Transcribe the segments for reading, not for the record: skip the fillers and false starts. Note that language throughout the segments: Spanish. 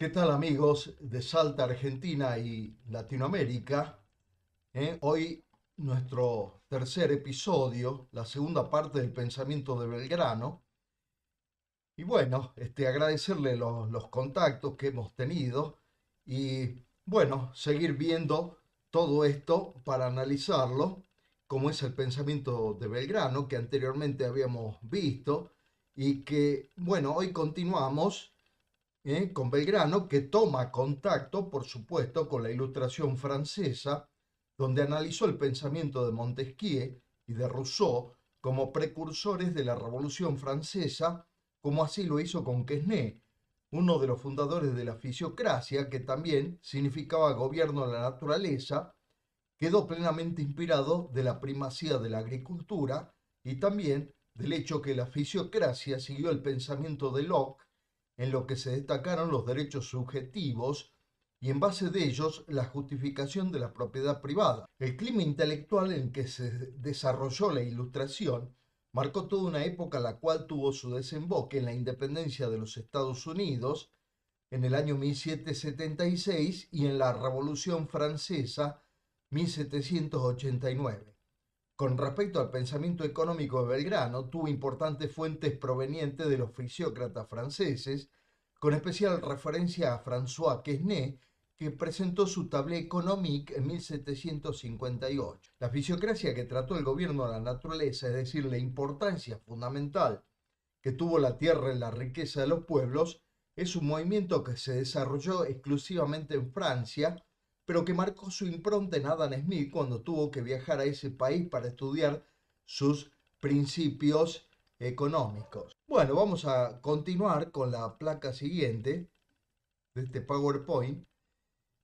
¿Qué tal amigos de Salta, Argentina y Latinoamérica? Hoy nuestro tercer episodio, la segunda parte del pensamiento de Belgrano. Y bueno, agradecerle los contactos que hemos tenido y bueno, seguir viendo todo esto para analizarlo, como es el pensamiento de Belgrano que anteriormente habíamos visto y que bueno, hoy continuamos con Belgrano, que toma contacto, por supuesto, con la Ilustración francesa, donde analizó el pensamiento de Montesquieu y de Rousseau como precursores de la Revolución Francesa, como así lo hizo con Quesnay, uno de los fundadores de la fisiocracia, que también significaba gobierno de la naturaleza, quedó plenamente inspirado de la primacía de la agricultura y también del hecho que la fisiocracia siguió el pensamiento de Locke, en lo que se destacaron los derechos subjetivos y en base de ellos la justificación de la propiedad privada. El clima intelectual en que se desarrolló la Ilustración marcó toda una época la cual tuvo su desemboque en la independencia de los Estados Unidos en el año 1776 y en la Revolución Francesa 1789. Con respecto al pensamiento económico de Belgrano, tuvo importantes fuentes provenientes de los fisiócratas franceses, con especial referencia a François Quesnay, que presentó su Table économique en 1758. La fisiocracia que trató el gobierno de la naturaleza, es decir, la importancia fundamental que tuvo la tierra en la riqueza de los pueblos, es un movimiento que se desarrolló exclusivamente en Francia, pero que marcó su impronta en Adam Smith cuando tuvo que viajar a ese país para estudiar sus principios económicos. Bueno, vamos a continuar con la placa siguiente de este PowerPoint.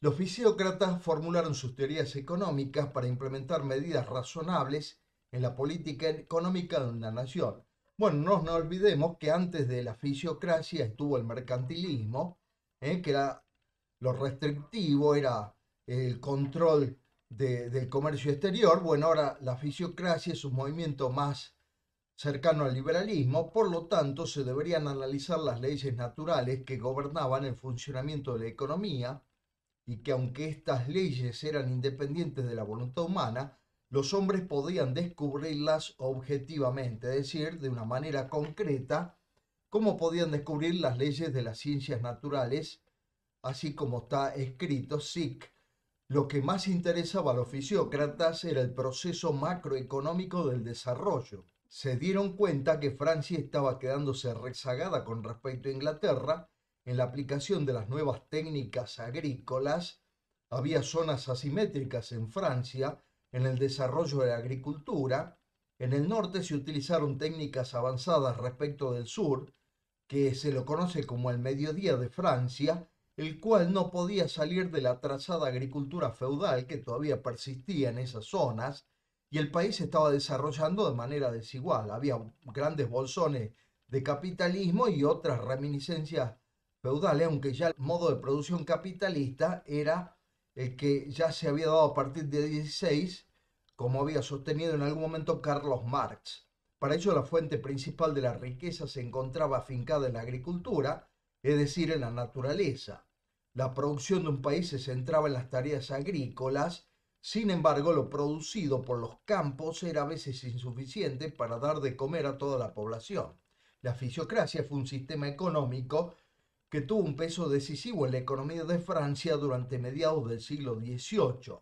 Los fisiócratas formularon sus teorías económicas para implementar medidas razonables en la política económica de una nación. Bueno, no nos olvidemos que antes de la fisiocracia estuvo el mercantilismo, que era lo restrictivo, era el control del comercio exterior. Bueno, ahora la fisiocracia es un movimiento más cercano al liberalismo, por lo tanto se deberían analizar las leyes naturales que gobernaban el funcionamiento de la economía y que aunque estas leyes eran independientes de la voluntad humana, los hombres podían descubrirlas objetivamente, es decir, de una manera concreta, como podían descubrir las leyes de las ciencias naturales, así como está escrito SIC. Lo que más interesaba a los fisiócratas era el proceso macroeconómico del desarrollo. Se dieron cuenta que Francia estaba quedándose rezagada con respecto a Inglaterra en la aplicación de las nuevas técnicas agrícolas. Había zonas asimétricas en Francia en el desarrollo de la agricultura. En el norte se utilizaron técnicas avanzadas respecto del sur, que se lo conoce como el mediodía de Francia, el cual no podía salir de la atrasada agricultura feudal que todavía persistía en esas zonas, y el país se estaba desarrollando de manera desigual. Había grandes bolsones de capitalismo y otras reminiscencias feudales, aunque ya el modo de producción capitalista era el que ya se había dado a partir de 16, como había sostenido en algún momento Carlos Marx. Para ello, la fuente principal de la riqueza se encontraba afincada en la agricultura, es decir, en la naturaleza. La producción de un país se centraba en las tareas agrícolas. Sin embargo, lo producido por los campos era a veces insuficiente para dar de comer a toda la población. La fisiocracia fue un sistema económico que tuvo un peso decisivo en la economía de Francia durante mediados del siglo XVIII.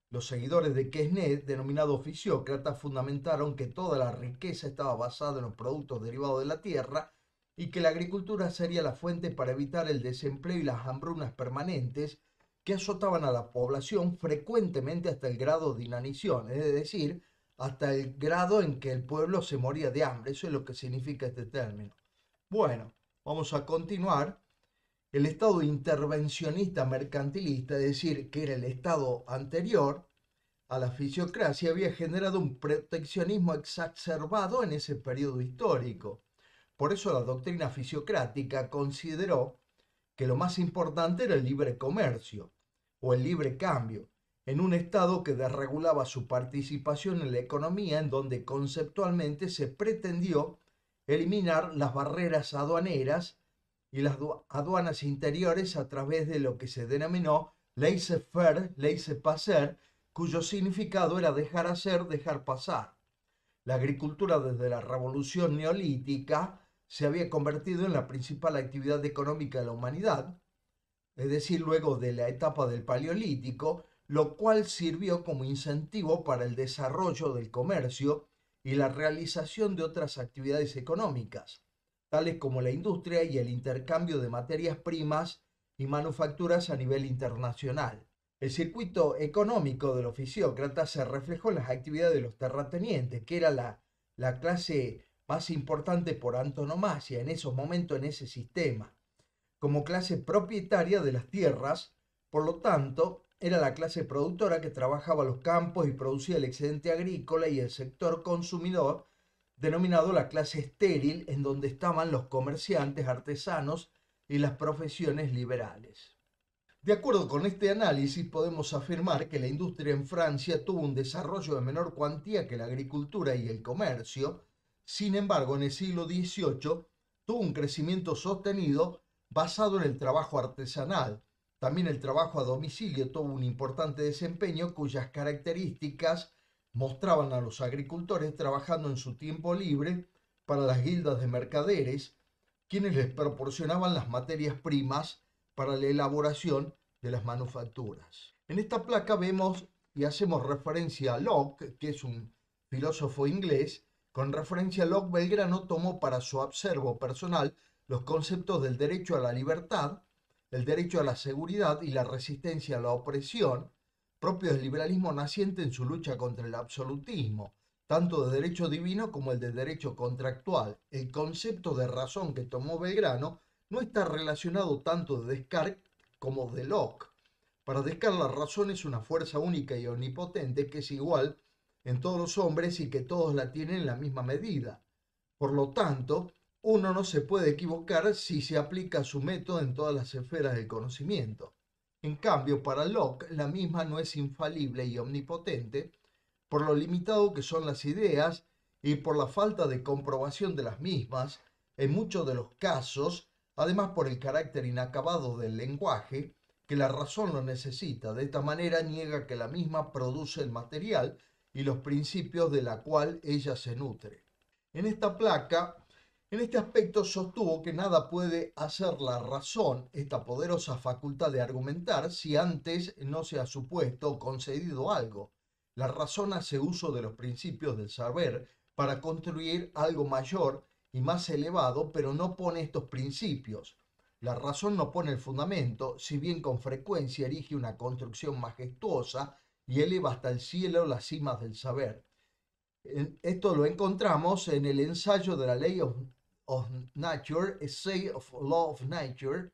Los seguidores de Quesnay, denominados fisiócratas, fundamentaron que toda la riqueza estaba basada en los productos derivados de la tierra y que la agricultura sería la fuente para evitar el desempleo y las hambrunas permanentes que azotaban a la población frecuentemente hasta el grado de inanición, es decir, hasta el grado en que el pueblo se moría de hambre. Eso es lo que significa este término. Bueno, vamos a continuar. El Estado intervencionista mercantilista, es decir, que era el Estado anterior a la fisiocracia, había generado un proteccionismo exacerbado en ese periodo histórico. Por eso la doctrina fisiocrática consideró que lo más importante era el libre comercio o el libre cambio, en un Estado que desregulaba su participación en la economía, en donde conceptualmente se pretendió eliminar las barreras aduaneras y las aduanas interiores a través de lo que se denominó laissez-faire, laissez-passer, cuyo significado era dejar hacer, dejar pasar. La agricultura desde la revolución neolítica se había convertido en la principal actividad económica de la humanidad, es decir, luego de la etapa del Paleolítico, lo cual sirvió como incentivo para el desarrollo del comercio y la realización de otras actividades económicas, tales como la industria y el intercambio de materias primas y manufacturas a nivel internacional. El circuito económico de los fisiócratas se reflejó en las actividades de los terratenientes, que era la clase más importante por antonomasia en esos momentos en ese sistema como clase propietaria de las tierras, por lo tanto, era la clase productora que trabajaba los campos y producía el excedente agrícola y el sector consumidor, denominado la clase estéril, en donde estaban los comerciantes, artesanos y las profesiones liberales. De acuerdo con este análisis, podemos afirmar que la industria en Francia tuvo un desarrollo de menor cuantía que la agricultura y el comercio. Sin embargo, en el siglo XVIII tuvo un crecimiento sostenido basado en el trabajo artesanal. También el trabajo a domicilio tuvo un importante desempeño cuyas características mostraban a los agricultores trabajando en su tiempo libre para las guildas de mercaderes, quienes les proporcionaban las materias primas para la elaboración de las manufacturas. En esta placa vemos y hacemos referencia a Locke, que es un filósofo inglés. Con referencia a Locke, Belgrano tomó para su observo personal los conceptos del derecho a la libertad, el derecho a la seguridad y la resistencia a la opresión, propios del liberalismo naciente en su lucha contra el absolutismo, tanto de derecho divino como el de derecho contractual. El concepto de razón que tomó Belgrano no está relacionado tanto de Descartes como de Locke. Para Descartes la razón es una fuerza única y omnipotente que es igual en todos los hombres y que todos la tienen en la misma medida. Por lo tanto, uno no se puede equivocar si se aplica su método en todas las esferas del conocimiento. En cambio, para Locke, la misma no es infalible y omnipotente por lo limitado que son las ideas y por la falta de comprobación de las mismas, en muchos de los casos, además por el carácter inacabado del lenguaje, que la razón lo necesita. De esta manera niega que la misma produce el material y los principios de la cual ella se nutre. En esta placa, en este aspecto sostuvo que nada puede hacer la razón, esta poderosa facultad de argumentar, si antes no se ha supuesto o concedido algo. La razón hace uso de los principios del saber para construir algo mayor y más elevado, pero no pone estos principios. La razón no pone el fundamento, si bien con frecuencia erige una construcción majestuosa y eleva hasta el cielo las cimas del saber. Esto lo encontramos en el ensayo de la Ley of Nature, Essay of Law of Nature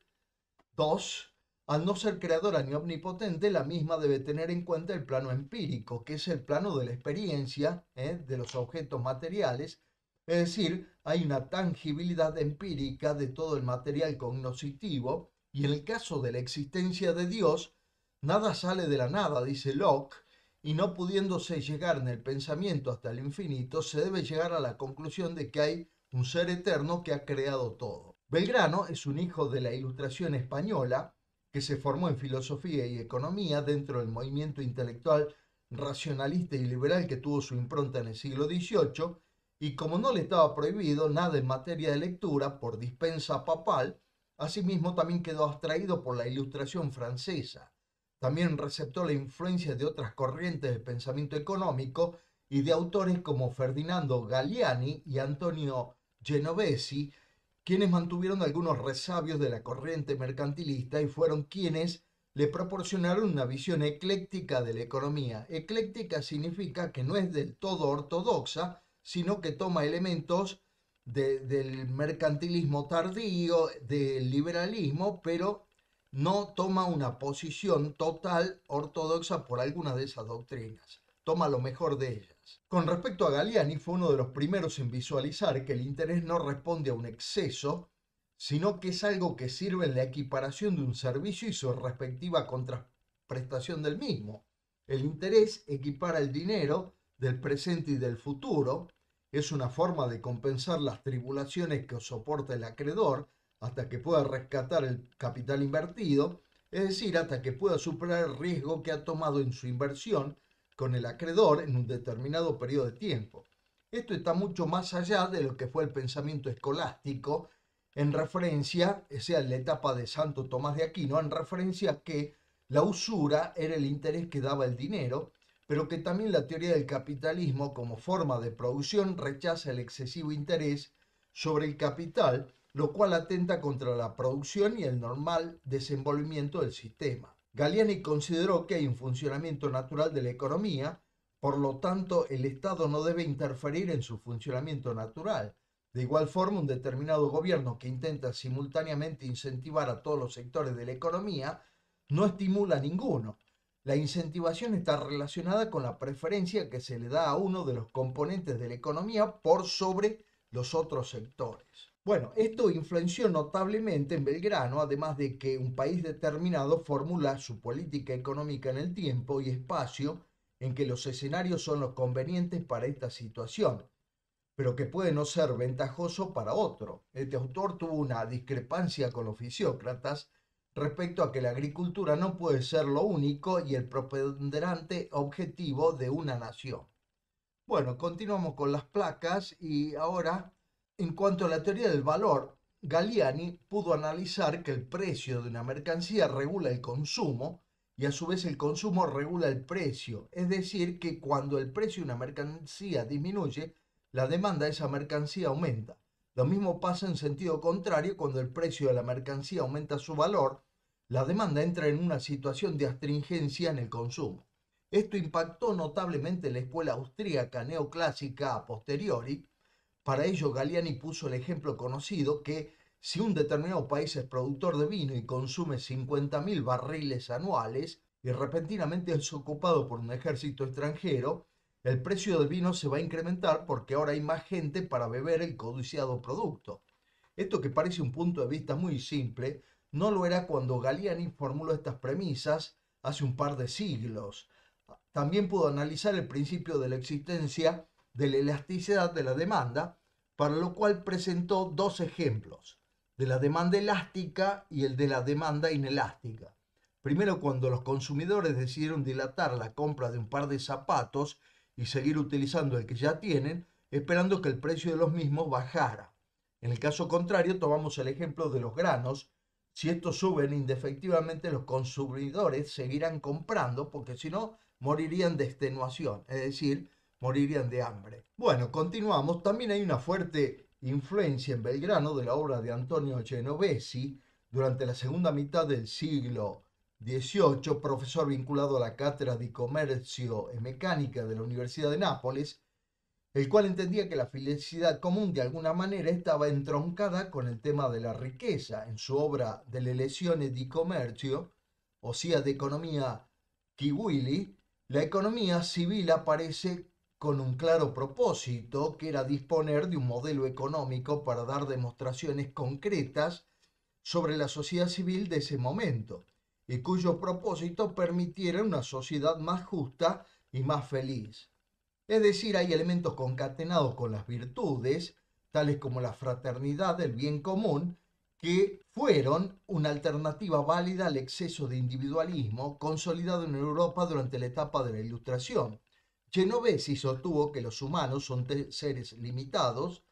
2. Al no ser creadora ni omnipotente, la misma debe tener en cuenta el plano empírico, que es el plano de la experiencia de los objetos materiales. Es decir, hay una tangibilidad empírica de todo el material cognoscitivo, y en el caso de la existencia de Dios, nada sale de la nada, dice Locke, y no pudiéndose llegar en el pensamiento hasta el infinito, se debe llegar a la conclusión de que hay un ser eterno que ha creado todo. Belgrano es un hijo de la Ilustración española que se formó en filosofía y economía dentro del movimiento intelectual racionalista y liberal que tuvo su impronta en el siglo XVIII, y como no le estaba prohibido nada en materia de lectura por dispensa papal, asimismo también quedó abstraído por la Ilustración francesa. También receptó la influencia de otras corrientes del pensamiento económico y de autores como Ferdinando Galliani y Antonio Genovesi, quienes mantuvieron algunos resabios de la corriente mercantilista y fueron quienes le proporcionaron una visión ecléctica de la economía. Ecléctica significa que no es del todo ortodoxa, sino que toma elementos del mercantilismo tardío, del liberalismo, pero no toma una posición total ortodoxa por alguna de esas doctrinas. Toma lo mejor de ellas. Con respecto a Galliani, fue uno de los primeros en visualizar que el interés no responde a un exceso, sino que es algo que sirve en la equiparación de un servicio y su respectiva contraprestación del mismo. El interés equipara el dinero del presente y del futuro, es una forma de compensar las tribulaciones que soporta el acreedor, hasta que pueda rescatar el capital invertido, es decir, hasta que pueda superar el riesgo que ha tomado en su inversión con el acreedor en un determinado periodo de tiempo. Esto está mucho más allá de lo que fue el pensamiento escolástico en referencia, sea en la etapa de Santo Tomás de Aquino, en referencia a que la usura era el interés que daba el dinero, pero que también la teoría del capitalismo como forma de producción rechaza el excesivo interés sobre el capital, lo cual atenta contra la producción y el normal desenvolvimiento del sistema. Galliani consideró que hay un funcionamiento natural de la economía, por lo tanto el Estado no debe interferir en su funcionamiento natural. De igual forma, un determinado gobierno que intenta simultáneamente incentivar a todos los sectores de la economía no estimula a ninguno. La incentivación está relacionada con la preferencia que se le da a uno de los componentes de la economía por sobre los otros sectores. Bueno, esto influenció notablemente en Belgrano, además de que un país determinado formula su política económica en el tiempo y espacio en que los escenarios son los convenientes para esta situación, pero que puede no ser ventajoso para otro. Este autor tuvo una discrepancia con los fisiócratas respecto a que la agricultura no puede ser lo único y el preponderante objetivo de una nación. Bueno, continuamos con las placas y ahora, en cuanto a la teoría del valor, Galliani pudo analizar que el precio de una mercancía regula el consumo y a su vez el consumo regula el precio. Es decir, que cuando el precio de una mercancía disminuye, la demanda de esa mercancía aumenta. Lo mismo pasa en sentido contrario cuando el precio de la mercancía aumenta su valor, la demanda entra en una situación de astringencia en el consumo. Esto impactó notablemente en la escuela austríaca neoclásica a posteriori. Para ello, Galliani puso el ejemplo conocido que si un determinado país es productor de vino y consume 50.000 barriles anuales y repentinamente es ocupado por un ejército extranjero, el precio del vino se va a incrementar porque ahora hay más gente para beber el codiciado producto. Esto, que parece un punto de vista muy simple, no lo era cuando Galliani formuló estas premisas hace un par de siglos. También pudo analizar el principio de la existencia de la elasticidad de la demanda, para lo cual presentó dos ejemplos, de la demanda elástica y el de la demanda inelástica. Primero, cuando los consumidores decidieron dilatar la compra de un par de zapatos y seguir utilizando el que ya tienen, esperando que el precio de los mismos bajara. En el caso contrario, tomamos el ejemplo de los granos. Si estos suben indefectivamente, los consumidores seguirán comprando porque si no, morirían de extenuación, es decir, morirían de hambre. Bueno, continuamos. También hay una fuerte influencia en Belgrano de la obra de Antonio Genovesi durante la segunda mitad del siglo XVIII, profesor vinculado a la Cátedra de Comercio y Mecánica de la Universidad de Nápoles, el cual entendía que la felicidad común de alguna manera estaba entroncada con el tema de la riqueza. En su obra De le lezioni di commercio, o sea, de economía Kiwili, la economía civil aparece con un claro propósito, que era disponer de un modelo económico para dar demostraciones concretas sobre la sociedad civil de ese momento, y cuyo propósito permitiera una sociedad más justa y más feliz. Es decir, hay elementos concatenados con las virtudes, tales como la fraternidad, el bien común, que fueron una alternativa válida al exceso de individualismo consolidado en Europa durante la etapa de la Ilustración. Genovesi sostuvo que los humanos son seres limitados,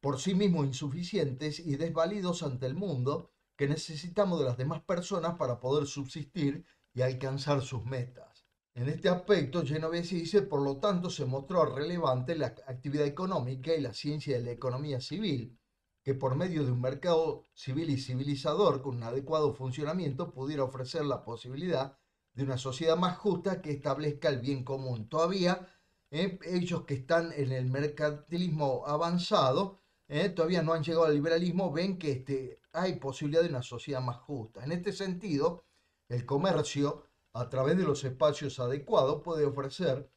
por sí mismos insuficientes y desvalidos ante el mundo, que necesitamos de las demás personas para poder subsistir y alcanzar sus metas. En este aspecto, Genovesi dice, por lo tanto, se mostró relevante la actividad económica y la ciencia de la economía civil, que por medio de un mercado civil y civilizador con un adecuado funcionamiento pudiera ofrecer la posibilidad de una sociedad más justa que establezca el bien común. Todavía, ellos que están en el mercantilismo avanzado, todavía no han llegado al liberalismo, ven que hay posibilidad de una sociedad más justa. En este sentido, el comercio, a través de los espacios adecuados, puede ofrecer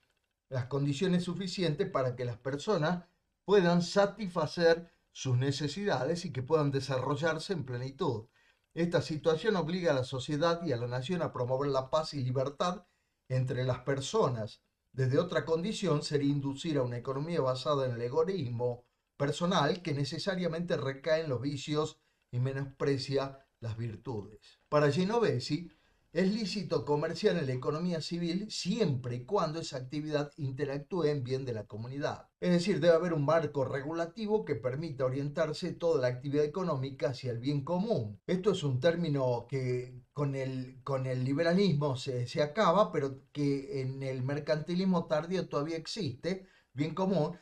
las condiciones suficientes para que las personas puedan satisfacer sus necesidades y que puedan desarrollarse en plenitud. Esta situación obliga a la sociedad y a la nación a promover la paz y libertad entre las personas. Desde otra condición sería inducir a una economía basada en el egoísmo personal, que necesariamente recae en los vicios y menosprecia las virtudes. Para Genovesi, es lícito comerciar en la economía civil siempre y cuando esa actividad interactúe en bien de la comunidad. Es decir, debe haber un marco regulativo que permita orientarse toda la actividad económica hacia el bien común. Esto es un término que con el liberalismo se acaba, pero que en el mercantilismo tardío todavía existe, bien común,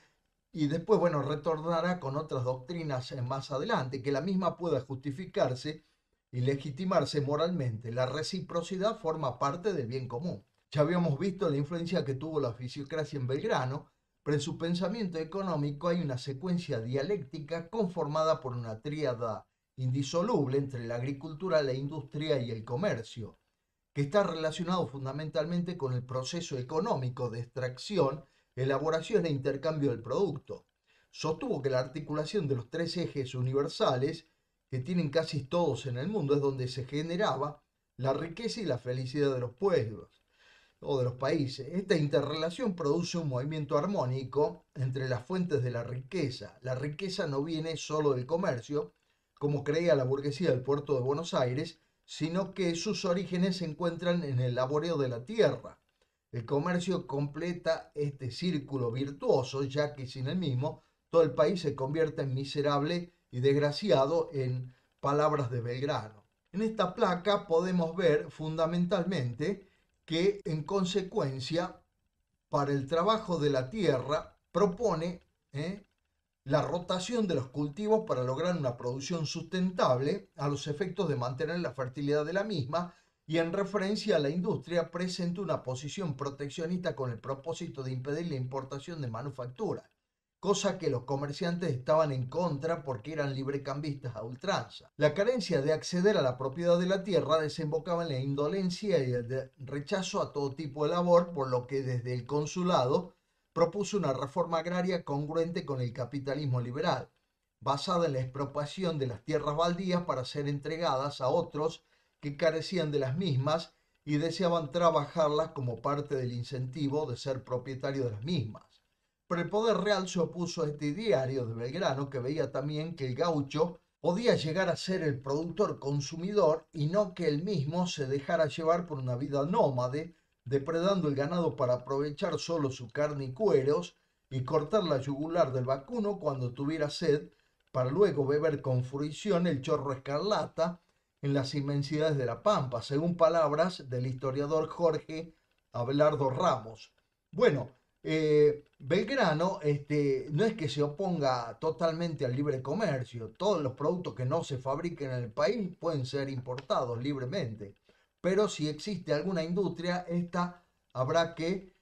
y después, bueno, retornará con otras doctrinas más adelante, que la misma pueda justificarse y legitimarse moralmente. La reciprocidad forma parte del bien común. Ya habíamos visto la influencia que tuvo la fisiocracia en Belgrano, pero en su pensamiento económico hay una secuencia dialéctica conformada por una tríada indisoluble entre la agricultura, la industria y el comercio, que está relacionado fundamentalmente con el proceso económico de extracción, elaboración e intercambio del producto. Sostuvo que la articulación de los tres ejes universales que tienen casi todos en el mundo es donde se generaba la riqueza y la felicidad de los pueblos o de los países. Esta interrelación produce un movimiento armónico entre las fuentes de la riqueza. La riqueza no viene solo del comercio, como creía la burguesía del puerto de Buenos Aires, sino que sus orígenes se encuentran en el laboreo de la tierra. El comercio completa este círculo virtuoso, ya que sin el mismo todo el país se convierte en miserable y desgraciado, en palabras de Belgrano. En esta placa podemos ver fundamentalmente que en consecuencia para el trabajo de la tierra propone la rotación de los cultivos para lograr una producción sustentable a los efectos de mantener la fertilidad de la misma, y en referencia a la industria presenta una posición proteccionista con el propósito de impedir la importación de manufacturas, cosa que los comerciantes estaban en contra porque eran librecambistas a ultranza. La carencia de acceder a la propiedad de la tierra desembocaba en la indolencia y el rechazo a todo tipo de labor, por lo que desde el consulado propuso una reforma agraria congruente con el capitalismo liberal, basada en la expropiación de las tierras baldías para ser entregadas a otros que carecían de las mismas y deseaban trabajarlas como parte del incentivo de ser propietario de las mismas. Pero el poder real se opuso a este ideario de Belgrano, que veía también que el gaucho podía llegar a ser el productor consumidor y no que él mismo se dejara llevar por una vida nómade, depredando el ganado para aprovechar solo su carne y cueros y cortar la yugular del vacuno cuando tuviera sed, para luego beber con fruición el chorro escarlata en las inmensidades de la pampa, según palabras del historiador Jorge Abelardo Ramos. Bueno, Belgrano no es que se oponga totalmente al libre comercio. Todos los productos que no se fabriquen en el país pueden ser importados libremente, pero si existe alguna industria, esta habrá que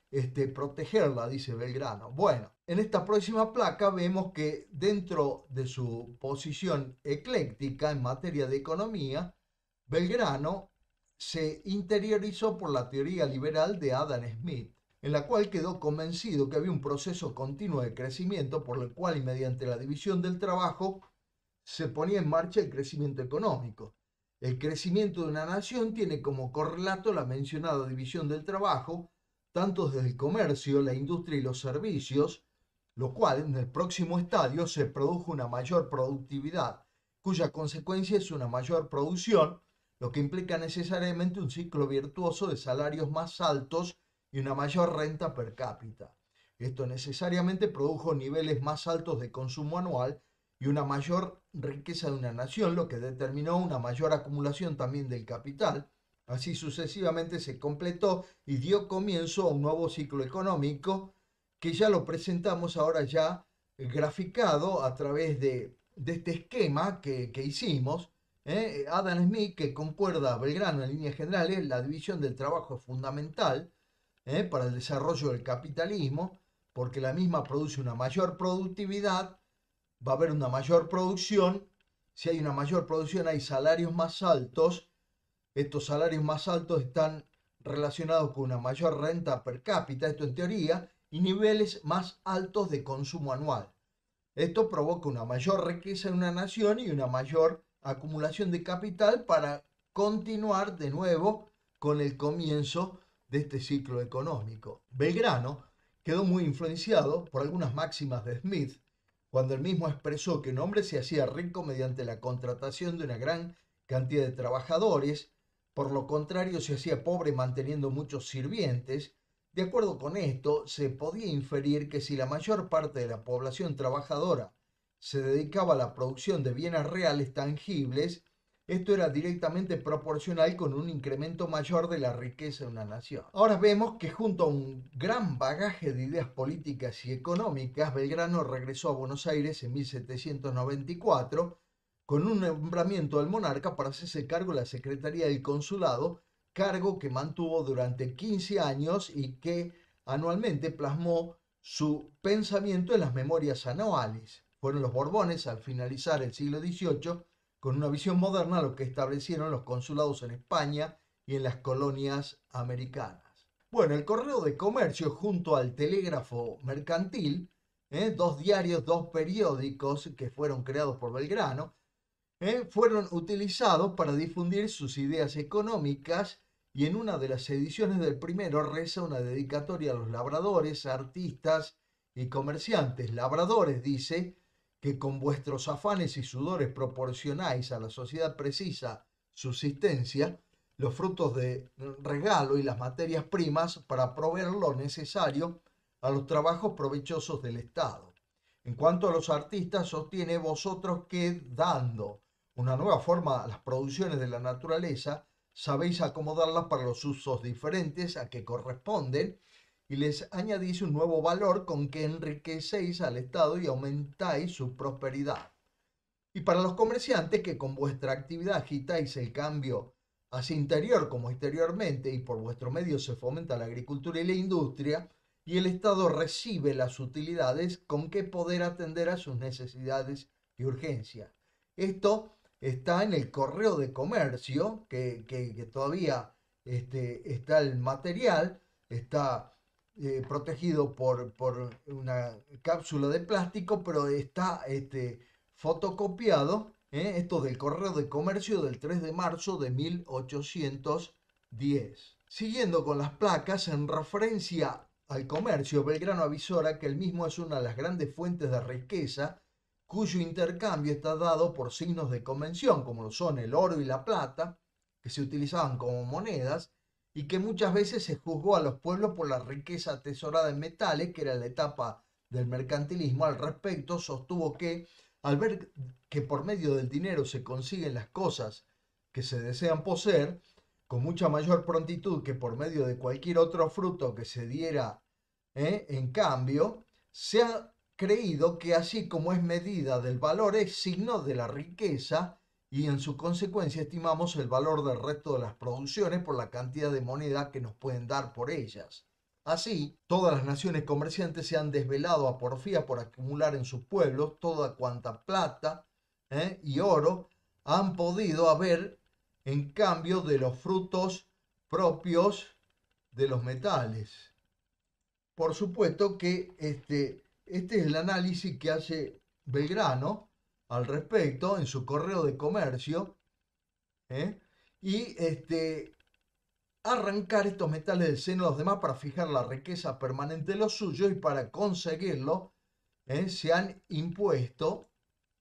protegerla, dice Belgrano. Bueno, en esta próxima placa vemos que dentro de su posición ecléctica en materia de economía, Belgrano se interiorizó por la teoría liberal de Adam Smith, en la cual quedó convencido que había un proceso continuo de crecimiento por el cual y mediante la división del trabajo se ponía en marcha el crecimiento económico. El crecimiento de una nación tiene como correlato la mencionada división del trabajo, tanto desde el comercio, la industria y los servicios, lo cual en el próximo estadio se produjo una mayor productividad, cuya consecuencia es una mayor producción, lo que implica necesariamente un ciclo virtuoso de salarios más altos y una mayor renta per cápita. Esto necesariamente produjo niveles más altos de consumo anual y una mayor riqueza de una nación, lo que determinó una mayor acumulación también del capital. Así sucesivamente se completó y dio comienzo a un nuevo ciclo económico que ya lo presentamos ahora ya graficado a través de este esquema que hicimos. Adam Smith, que concuerda a Belgrano en líneas generales, la división del trabajo es fundamental para el desarrollo del capitalismo, porque la misma produce una mayor productividad, va a haber una mayor producción. Si hay una mayor producción hay salarios más altos. Estos salarios más altos están relacionados con una mayor renta per cápita, esto en teoría, y niveles más altos de consumo anual. Esto provoca una mayor riqueza en una nación y una mayor acumulación de capital para continuar de nuevo con el comienzo de este ciclo económico. Belgrano quedó muy influenciado por algunas máximas de Smith, cuando él mismo expresó que un hombre se hacía rico mediante la contratación de una gran cantidad de trabajadores, por lo contrario se hacía pobre manteniendo muchos sirvientes. De acuerdo con esto, se podía inferir que si la mayor parte de la población trabajadora se dedicaba a la producción de bienes reales tangibles, esto era directamente proporcional con un incremento mayor de la riqueza de una nación. Ahora vemos que junto a un gran bagaje de ideas políticas y económicas, Belgrano regresó a Buenos Aires en 1794 con un nombramiento del monarca para hacerse cargo de la Secretaría del Consulado, cargo que mantuvo durante 15 años y que anualmente plasmó su pensamiento en las memorias anuales. Fueron los Borbones, al finalizar el siglo XVIII, con una visión moderna, lo que establecieron los consulados en España y en las colonias americanas. Bueno, el Correo de Comercio junto al Telégrafo Mercantil, dos diarios, dos periódicos que fueron creados por Belgrano, fueron utilizados para difundir sus ideas económicas, y en una de las ediciones del primero reza una dedicatoria a los labradores, artistas y comerciantes. Labradores, dice, que con vuestros afanes y sudores proporcionáis a la sociedad precisa subsistencia, los frutos de regalo y las materias primas para proveer lo necesario a los trabajos provechosos del Estado. En cuanto a los artistas, sostiene vosotros que, dando una nueva forma a las producciones de la naturaleza, sabéis acomodarlas para los usos diferentes a que corresponden, y les añadís un nuevo valor con que enriquecéis al Estado y aumentáis su prosperidad. Y para los comerciantes, que con vuestra actividad agitáis el cambio así interior como exteriormente, y por vuestro medio se fomenta la agricultura y la industria, y el Estado recibe las utilidades con que poder atender a sus necesidades y urgencias. Esto está en el Correo de Comercio, que todavía está el material, está protegido por una cápsula de plástico, pero está fotocopiado, esto del Correo de Comercio del 3 de marzo de 1810. Siguiendo con las placas, en referencia al comercio, Belgrano avisora que el mismo es una de las grandes fuentes de riqueza, cuyo intercambio está dado por signos de convención, como lo son el oro y la plata, que se utilizaban como monedas, y que muchas veces se juzgó a los pueblos por la riqueza atesorada en metales, que era la etapa del mercantilismo. Al respecto, sostuvo que, al ver que por medio del dinero se consiguen las cosas que se desean poseer, con mucha mayor prontitud que por medio de cualquier otro fruto que se diera en cambio, se ha creído que así como es medida del valor, es signo de la riqueza, y en su consecuencia estimamos el valor del resto de las producciones por la cantidad de moneda que nos pueden dar por ellas. Así, todas las naciones comerciantes se han desvelado a porfía por acumular en sus pueblos toda cuanta plata y oro han podido haber en cambio de los frutos propios de los metales. Por supuesto que este es el análisis que hace Belgrano al respecto en su Correo de Comercio, ¿eh? y arrancar estos metales del seno de los demás para fijar la riqueza permanente de los suyos, y para conseguirlo se han impuesto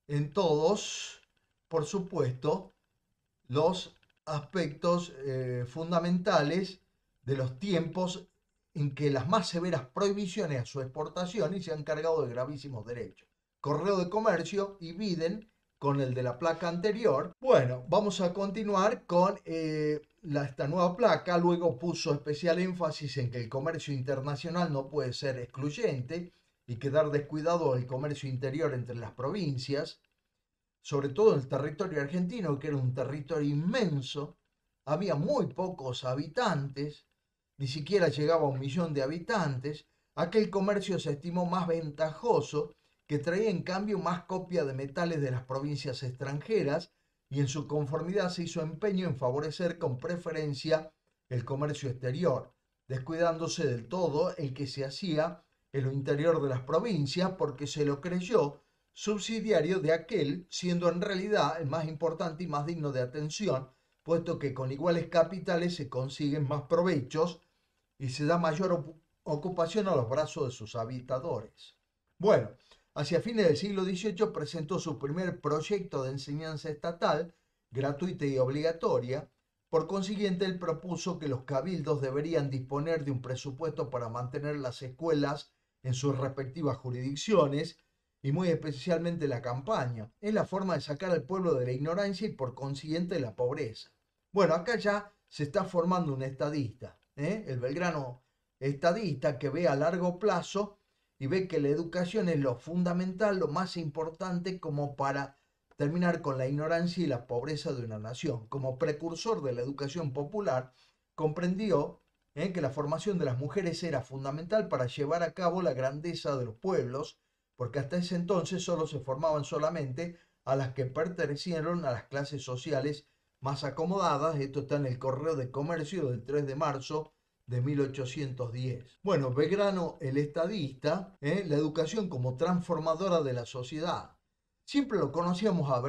en todos, por supuesto, los aspectos fundamentales de los tiempos en que las más severas prohibiciones a su exportación y se han cargado de gravísimos derechos. Correo de Comercio y Biden con el de la placa anterior. Bueno, vamos a continuar con esta nueva placa. Luego puso especial énfasis en que el comercio internacional no puede ser excluyente y quedar descuidado el comercio interior entre las provincias, sobre todo en el territorio argentino, que era un territorio inmenso. Había muy pocos habitantes, ni siquiera llegaba a 1 millón de habitantes. Aquel comercio se estimó más ventajoso, que traía en cambio más copia de metales de las provincias extranjeras, y en su conformidad se hizo empeño en favorecer con preferencia el comercio exterior, descuidándose del todo el que se hacía en lo interior de las provincias, porque se lo creyó subsidiario de aquel, siendo en realidad el más importante y más digno de atención, puesto que con iguales capitales se consiguen más provechos y se da mayor ocupación a los brazos de sus habitadores. Bueno, Hacia fines del siglo XVIII presentó su primer proyecto de enseñanza estatal, gratuita y obligatoria. Por consiguiente, él propuso que los cabildos deberían disponer de un presupuesto para mantener las escuelas en sus respectivas jurisdicciones y muy especialmente la campaña. Es la forma de sacar al pueblo de la ignorancia y por consiguiente de la pobreza. Bueno, acá ya se está formando un estadista, el Belgrano estadista que ve a largo plazo y ve que la educación es lo fundamental, lo más importante como para terminar con la ignorancia y la pobreza de una nación. Como precursor de la educación popular, comprendió que la formación de las mujeres era fundamental para llevar a cabo la grandeza de los pueblos, porque hasta ese entonces solo se formaban solamente a las que pertenecieron a las clases sociales más acomodadas. Esto está en el Correo de Comercio del 3 de marzo de 1810. Bueno, Belgrano el estadista, la educación como transformadora de la sociedad. Siempre lo conocíamos a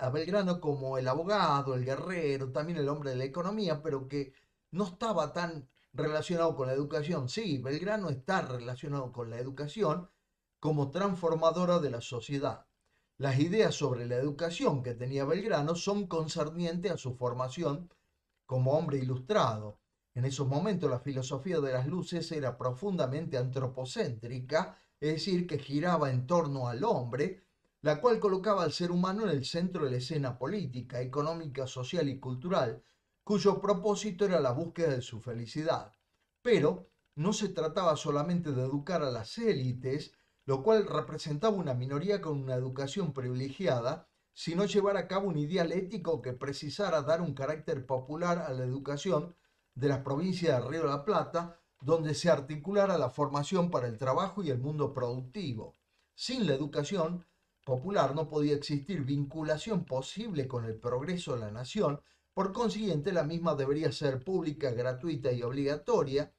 Belgrano como el abogado, el guerrero, también el hombre de la economía, pero que no estaba tan relacionado con la educación. Sí, Belgrano está relacionado con la educación como transformadora de la sociedad. Las ideas sobre la educación que tenía Belgrano son concernientes a su formación como hombre ilustrado. En esos momentos la filosofía de las luces era profundamente antropocéntrica, es decir, que giraba en torno al hombre, la cual colocaba al ser humano en el centro de la escena política, económica, social y cultural, cuyo propósito era la búsqueda de su felicidad. Pero no se trataba solamente de educar a las élites, lo cual representaba una minoría con una educación privilegiada, sino llevar a cabo un ideal ético que precisara dar un carácter popular a la educación de las provincias de Río de la Plata, donde se articulara la formación para el trabajo y el mundo productivo. Sin la educación popular no podía existir vinculación posible con el progreso de la nación, por consiguiente la misma debería ser pública, gratuita y obligatoria,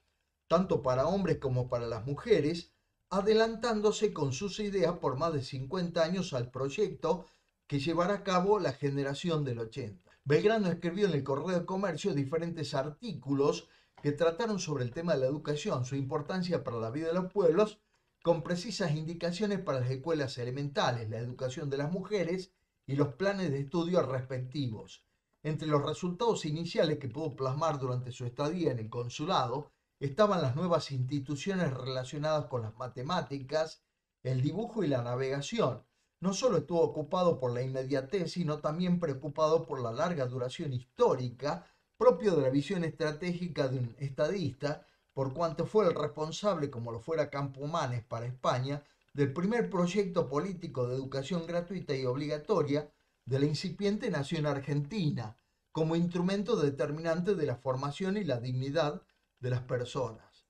tanto para hombres como para las mujeres, adelantándose con sus ideas por más de 50 años al proyecto que llevará a cabo la generación del 80. Belgrano escribió en el Correo de Comercio diferentes artículos que trataron sobre el tema de la educación, su importancia para la vida de los pueblos, con precisas indicaciones para las escuelas elementales, la educación de las mujeres y los planes de estudio respectivos. Entre los resultados iniciales que pudo plasmar durante su estadía en el consulado estaban las nuevas instituciones relacionadas con las matemáticas, el dibujo y la navegación. No solo estuvo ocupado por la inmediatez, sino también preocupado por la larga duración histórica, propio de la visión estratégica de un estadista, por cuanto fue el responsable, como lo fuera Campomanes para España, del primer proyecto político de educación gratuita y obligatoria de la incipiente nación argentina, como instrumento determinante de la formación y la dignidad de las personas.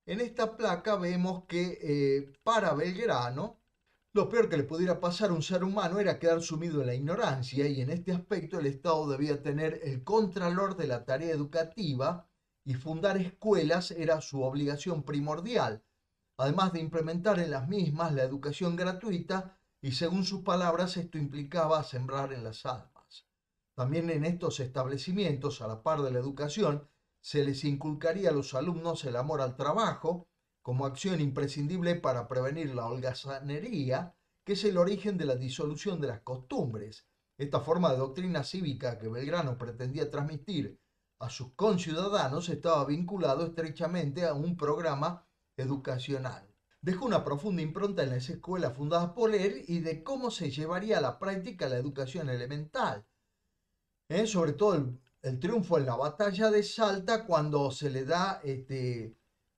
En esta placa vemos que para Belgrano, lo peor que le pudiera pasar a un ser humano era quedar sumido en la ignorancia, y en este aspecto el Estado debía tener el contralor de la tarea educativa y fundar escuelas era su obligación primordial, además de implementar en las mismas la educación gratuita, y según sus palabras esto implicaba sembrar en las almas. También en estos establecimientos, a la par de la educación, se les inculcaría a los alumnos el amor al trabajo como acción imprescindible para prevenir la holgazanería, que es el origen de la disolución de las costumbres. Esta forma de doctrina cívica que Belgrano pretendía transmitir a sus conciudadanos estaba vinculado estrechamente a un programa educacional. Dejó una profunda impronta en las escuelas fundadas por él y de cómo se llevaría a la práctica la educación elemental. Sobre todo el triunfo en la batalla de Salta, cuando se le da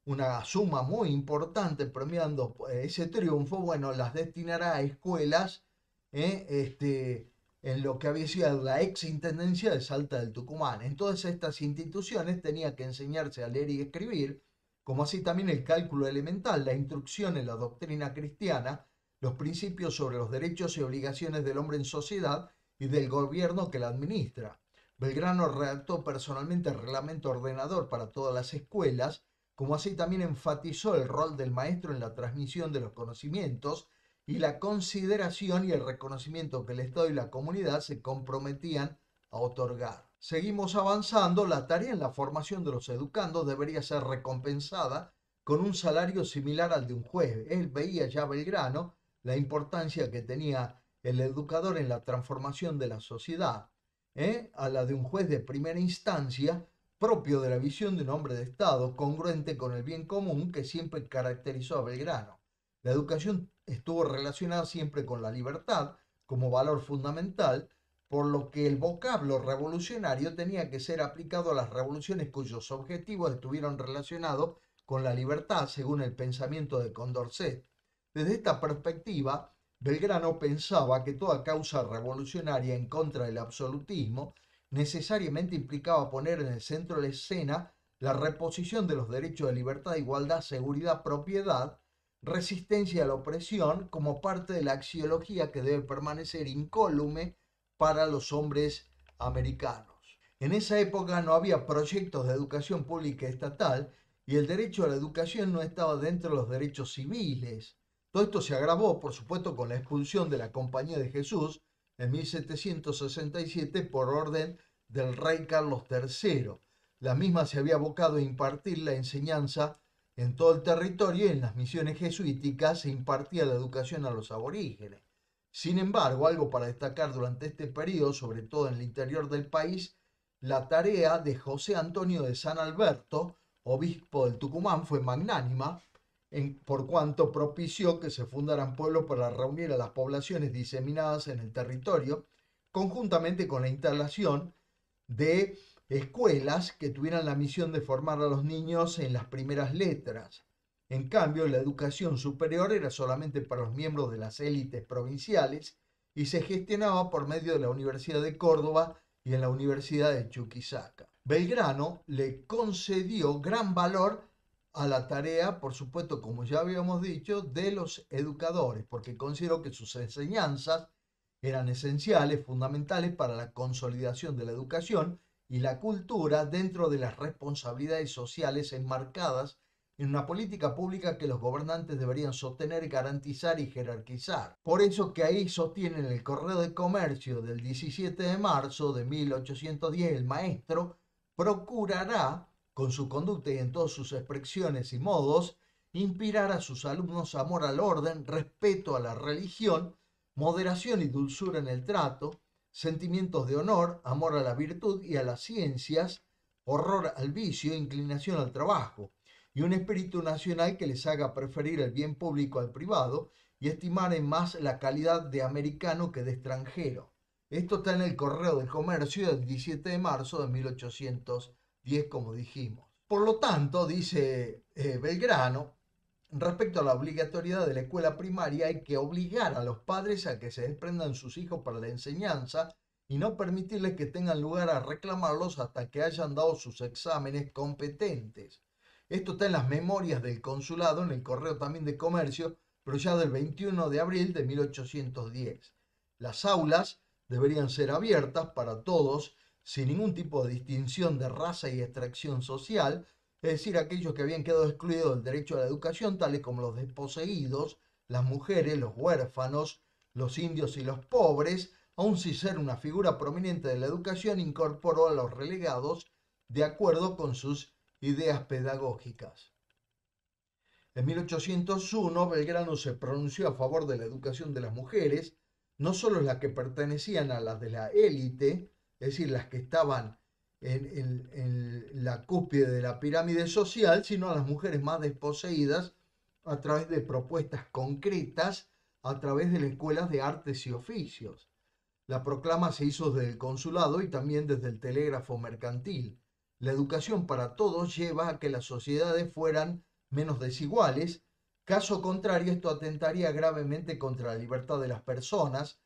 una suma muy importante premiando ese triunfo, bueno, las destinará a escuelas en lo que había sido la ex intendencia de Salta del Tucumán. En todas estas instituciones tenía que enseñarse a leer y escribir, como así también el cálculo elemental, la instrucción en la doctrina cristiana, los principios sobre los derechos y obligaciones del hombre en sociedad y del gobierno que la administra. Belgrano redactó personalmente el reglamento ordenador para todas las escuelas, como así también enfatizó el rol del maestro en la transmisión de los conocimientos y la consideración y el reconocimiento que el Estado y la comunidad se comprometían a otorgar. Seguimos avanzando, la tarea en la formación de los educandos debería ser recompensada con un salario similar al de un juez. Él veía ya Belgrano la importancia que tenía el educador en la transformación de la sociedad, a la de un juez de primera instancia, propio de la visión de un hombre de Estado, congruente con el bien común que siempre caracterizó a Belgrano. La educación estuvo relacionada siempre con la libertad como valor fundamental, por lo que el vocablo revolucionario tenía que ser aplicado a las revoluciones cuyos objetivos estuvieron relacionados con la libertad, según el pensamiento de Condorcet. Desde esta perspectiva, Belgrano pensaba que toda causa revolucionaria en contra del absolutismo necesariamente implicaba poner en el centro de la escena la reposición de los derechos de libertad, igualdad, seguridad, propiedad, resistencia a la opresión como parte de la axiología que debe permanecer incólume para los hombres americanos. En esa época no había proyectos de educación pública estatal y el derecho a la educación no estaba dentro de los derechos civiles. Todo esto se agravó, por supuesto, con la expulsión de la Compañía de Jesús en 1767 por orden del rey Carlos III. La misma se había abocado a impartir la enseñanza en todo el territorio y en las misiones jesuíticas se impartía la educación a los aborígenes. Sin embargo, algo para destacar durante este periodo, sobre todo en el interior del país, la tarea de José Antonio de San Alberto, obispo del Tucumán, fue magnánima, por cuanto propició que se fundaran pueblos para reunir a las poblaciones diseminadas en el territorio, conjuntamente con la instalación de escuelas que tuvieran la misión de formar a los niños en las primeras letras. En cambio, la educación superior era solamente para los miembros de las élites provinciales y se gestionaba por medio de la Universidad de Córdoba y en la Universidad de Chuquisaca. Belgrano le concedió gran valor a la tarea, por supuesto, como ya habíamos dicho, de los educadores, porque consideró que sus enseñanzas eran esenciales, fundamentales para la consolidación de la educación y la cultura dentro de las responsabilidades sociales enmarcadas en una política pública que los gobernantes deberían sostener, garantizar y jerarquizar. Por eso que ahí sostienen el Correo de Comercio del 17 de marzo de 1810, el maestro procurará, con su conducta y en todas sus expresiones y modos, inspirar a sus alumnos amor al orden, respeto a la religión, moderación y dulzura en el trato, sentimientos de honor, amor a la virtud y a las ciencias, horror al vicio, inclinación al trabajo, y un espíritu nacional que les haga preferir el bien público al privado y estimar en más la calidad de americano que de extranjero. Esto está en el Correo del Comercio del 17 de marzo de 1810, como dijimos. Por lo tanto, dice Belgrano, respecto a la obligatoriedad de la escuela primaria, hay que obligar a los padres a que se desprendan sus hijos para la enseñanza y no permitirles que tengan lugar a reclamarlos hasta que hayan dado sus exámenes competentes. Esto está en las memorias del consulado, en el Correo también de Comercio, pero ya del 21 de abril de 1810. Las aulas deberían ser abiertas para todos, sin ningún tipo de distinción de raza y extracción social, es decir, aquellos que habían quedado excluidos del derecho a la educación, tales como los desposeídos, las mujeres, los huérfanos, los indios y los pobres, aun sin ser una figura prominente de la educación, incorporó a los relegados de acuerdo con sus ideas pedagógicas. En 1801, Belgrano se pronunció a favor de la educación de las mujeres, no solo las que pertenecían a las de la élite, es decir, las que estaban en la cúspide de la pirámide social, sino a las mujeres más desposeídas a través de propuestas concretas, a través de las escuelas de artes y oficios. La proclama se hizo desde el consulado y también desde el telégrafo mercantil. La educación para todos lleva a que las sociedades fueran menos desiguales. Caso contrario, esto atentaría gravemente contra la libertad de las personas,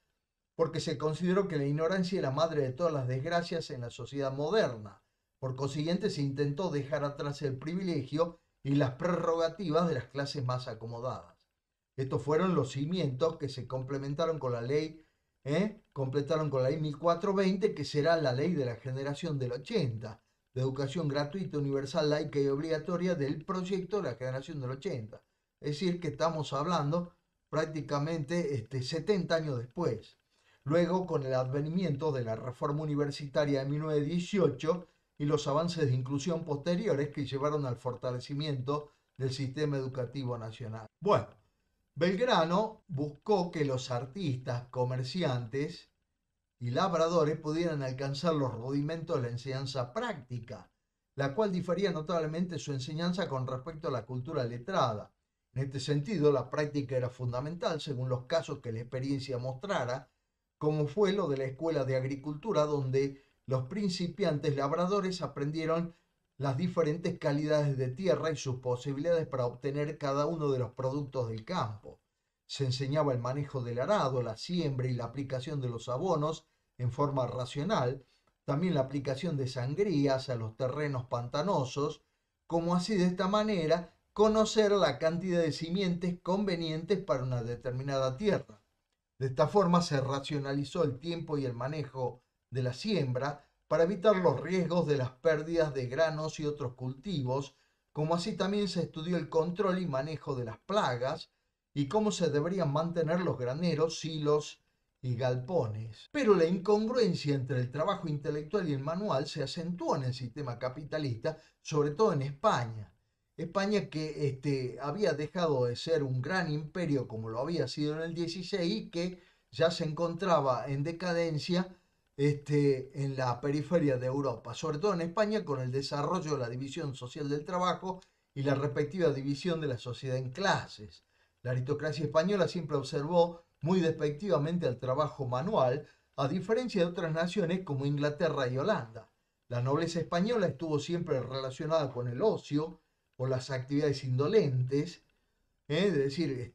porque se consideró que la ignorancia es la madre de todas las desgracias en la sociedad moderna. Por consiguiente, se intentó dejar atrás el privilegio y las prerrogativas de las clases más acomodadas. Estos fueron los cimientos que se completaron con la ley 1420, que será la ley de la generación del 80, de educación gratuita, universal, laica y obligatoria del proyecto de la generación del 80. Es decir, que estamos hablando prácticamente 70 años después. Luego, con el advenimiento de la reforma universitaria de 1918 y los avances de inclusión posteriores que llevaron al fortalecimiento del sistema educativo nacional. Bueno, Belgrano buscó que los artistas, comerciantes y labradores pudieran alcanzar los rudimentos de la enseñanza práctica, la cual difería notablemente su enseñanza con respecto a la cultura letrada. En este sentido, la práctica era fundamental según los casos que la experiencia mostrara, como fue lo de la Escuela de Agricultura, donde los principiantes labradores aprendieron las diferentes calidades de tierra y sus posibilidades para obtener cada uno de los productos del campo. Se enseñaba el manejo del arado, la siembra y la aplicación de los abonos en forma racional, también la aplicación de sangrías a los terrenos pantanosos, como así de esta manera conocer la cantidad de simientes convenientes para una determinada tierra. De esta forma se racionalizó el tiempo y el manejo de la siembra para evitar los riesgos de las pérdidas de granos y otros cultivos, como así también se estudió el control y manejo de las plagas y cómo se deberían mantener los graneros, silos y galpones. Pero la incongruencia entre el trabajo intelectual y el manual se acentuó en el sistema capitalista, sobre todo en España. España que había dejado de ser un gran imperio como lo había sido en el 16 y que ya se encontraba en decadencia en la periferia de Europa, sobre todo en España con el desarrollo de la división social del trabajo y la respectiva división de la sociedad en clases. La aristocracia española siempre observó muy despectivamente al trabajo manual, a diferencia de otras naciones como Inglaterra y Holanda. La nobleza española estuvo siempre relacionada con el ocio o las actividades indolentes, es decir,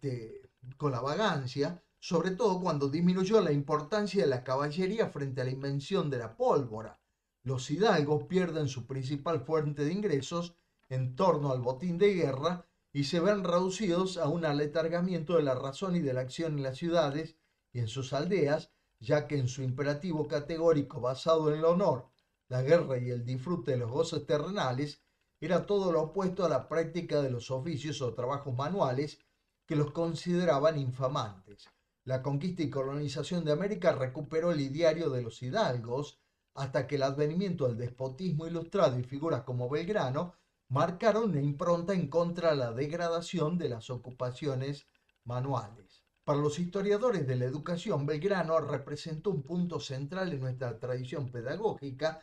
con la vagancia, sobre todo cuando disminuyó la importancia de la caballería frente a la invención de la pólvora. Los hidalgos pierden su principal fuente de ingresos en torno al botín de guerra y se ven reducidos a un aletargamiento de la razón y de la acción en las ciudades y en sus aldeas, ya que en su imperativo categórico basado en el honor, la guerra y el disfrute de los goces terrenales, era todo lo opuesto a la práctica de los oficios o trabajos manuales que los consideraban infamantes. La conquista y colonización de América recuperó el ideario de los hidalgos hasta que el advenimiento del despotismo ilustrado y figuras como Belgrano marcaron una impronta en contra de la degradación de las ocupaciones manuales. Para los historiadores de la educación, Belgrano representó un punto central en nuestra tradición pedagógica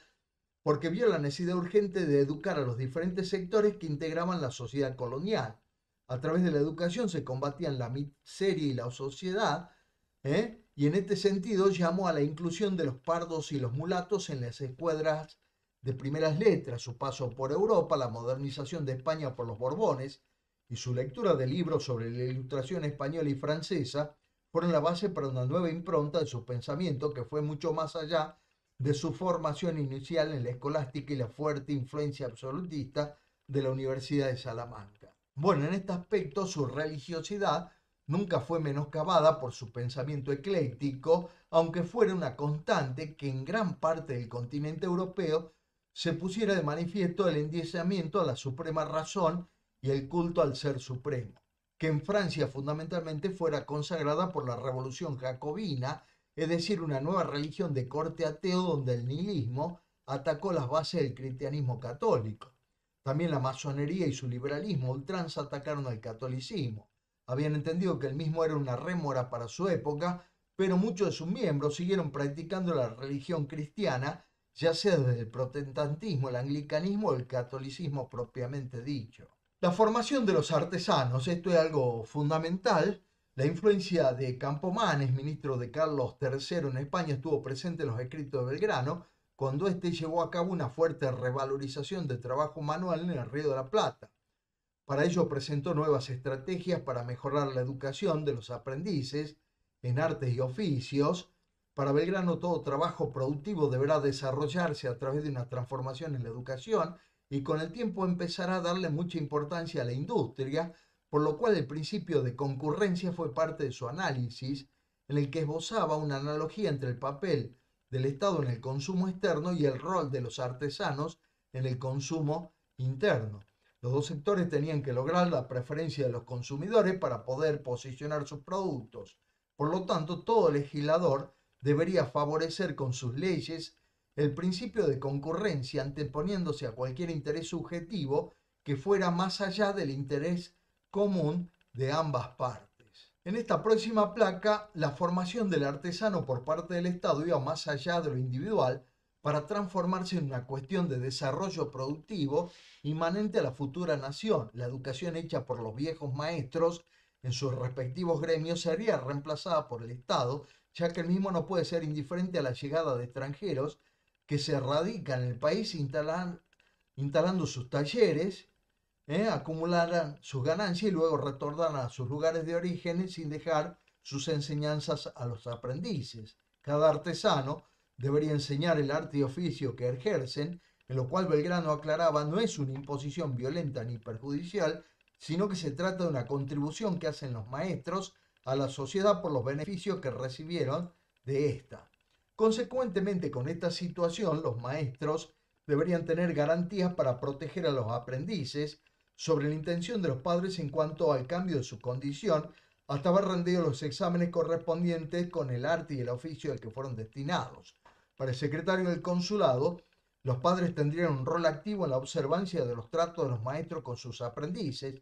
porque vio la necesidad urgente de educar a los diferentes sectores que integraban la sociedad colonial. A través de la educación se combatían la miseria y la sociedad, y en este sentido llamó a la inclusión de los pardos y los mulatos en las escuadras de primeras letras, su paso por Europa, la modernización de España por los Borbones y su lectura de libros sobre la ilustración española y francesa fueron la base para una nueva impronta de su pensamiento que fue mucho más allá de su formación inicial en la escolástica y la fuerte influencia absolutista de la Universidad de Salamanca. Bueno, en este aspecto su religiosidad nunca fue menoscabada por su pensamiento ecléctico, aunque fuera una constante que en gran parte del continente europeo se pusiera de manifiesto el endiosamiento a la suprema razón y el culto al ser supremo, que en Francia fundamentalmente fuera consagrada por la revolución jacobina, es decir, una nueva religión de corte ateo donde el nihilismo atacó las bases del cristianismo católico. También la masonería y su liberalismo ultranza atacaron al catolicismo. Habían entendido que el mismo era una rémora para su época, pero muchos de sus miembros siguieron practicando la religión cristiana, ya sea desde el protestantismo, el anglicanismo o el catolicismo propiamente dicho. La formación de los artesanos, esto es algo fundamental. La influencia de Campomanes, ministro de Carlos III en España, estuvo presente en los escritos de Belgrano cuando éste llevó a cabo una fuerte revalorización del trabajo manual en el Río de la Plata. Para ello presentó nuevas estrategias para mejorar la educación de los aprendices en artes y oficios. Para Belgrano todo trabajo productivo deberá desarrollarse a través de una transformación en la educación y con el tiempo empezará a darle mucha importancia a la industria, por lo cual el principio de concurrencia fue parte de su análisis, en el que esbozaba una analogía entre el papel del Estado en el consumo externo y el rol de los artesanos en el consumo interno. Los dos sectores tenían que lograr la preferencia de los consumidores para poder posicionar sus productos. Por lo tanto, todo legislador debería favorecer con sus leyes el principio de concurrencia, anteponiéndose a cualquier interés subjetivo que fuera más allá del interés común de ambas partes. En esta próxima placa, la formación del artesano por parte del Estado iba más allá de lo individual para transformarse en una cuestión de desarrollo productivo inmanente a la futura nación. La educación hecha por los viejos maestros en sus respectivos gremios sería reemplazada por el Estado, ya que el mismo no puede ser indiferente a la llegada de extranjeros que se radican en el país instalando sus talleres, acumularan sus ganancias y luego retornan a sus lugares de origen sin dejar sus enseñanzas a los aprendices. Cada artesano debería enseñar el arte y oficio que ejercen, en lo cual Belgrano aclaraba no es una imposición violenta ni perjudicial, sino que se trata de una contribución que hacen los maestros a la sociedad por los beneficios que recibieron de esta. Consecuentemente, con esta situación, los maestros deberían tener garantías para proteger a los aprendices sobre la intención de los padres en cuanto al cambio de su condición, hasta haber rendido los exámenes correspondientes con el arte y el oficio al que fueron destinados. Para el secretario del consulado, los padres tendrían un rol activo en la observancia de los tratos de los maestros con sus aprendices,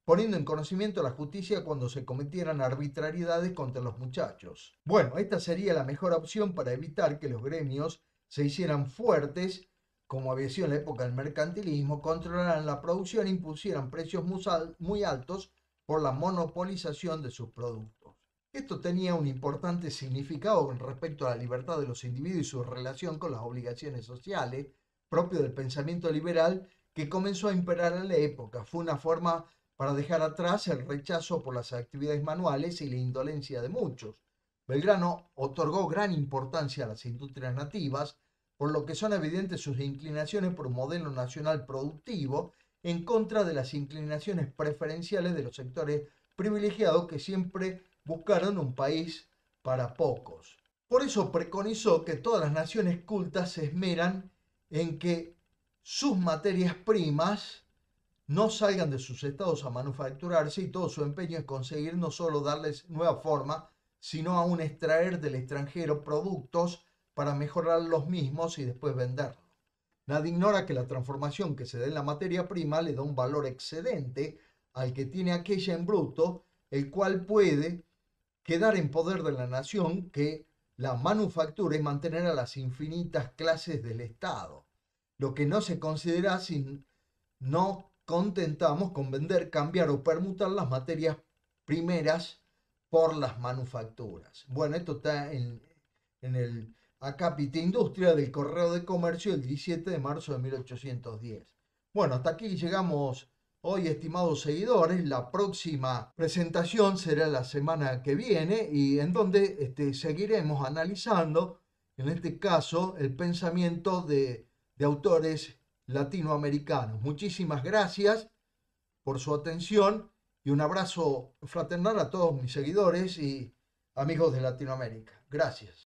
poniendo en conocimiento a la justicia cuando se cometieran arbitrariedades contra los muchachos. Bueno, esta sería la mejor opción para evitar que los gremios se hicieran fuertes, como había sido en la época del mercantilismo, controlaran la producción e impusieran precios muy altos por la monopolización de sus productos. Esto tenía un importante significado con respecto a la libertad de los individuos y su relación con las obligaciones sociales, propio del pensamiento liberal que comenzó a imperar en la época. Fue una forma para dejar atrás el rechazo por las actividades manuales y la indolencia de muchos. Belgrano otorgó gran importancia a las industrias nativas, por lo que son evidentes sus inclinaciones por un modelo nacional productivo en contra de las inclinaciones preferenciales de los sectores privilegiados que siempre buscaron un país para pocos. Por eso preconizó que todas las naciones cultas se esmeran en que sus materias primas no salgan de sus estados a manufacturarse y todo su empeño es conseguir no solo darles nueva forma, sino aún extraer del extranjero productos para mejorar los mismos y después venderlos. Nadie ignora que la transformación que se da en la materia prima le da un valor excedente al que tiene aquella en bruto, el cual puede quedar en poder de la nación que la manufactura y mantener a las infinitas clases del Estado. Lo que no se considera si no contentamos con vender, cambiar o permutar las materias primeras por las manufacturas. Bueno, esto está en el Acápite Industria del Correo de Comercio el 17 de marzo de 1810. Bueno, hasta aquí llegamos hoy, estimados seguidores. La próxima presentación será la semana que viene y en donde seguiremos analizando, en este caso, el pensamiento de autores latinoamericanos. Muchísimas gracias por su atención y un abrazo fraternal a todos mis seguidores y amigos de Latinoamérica. Gracias.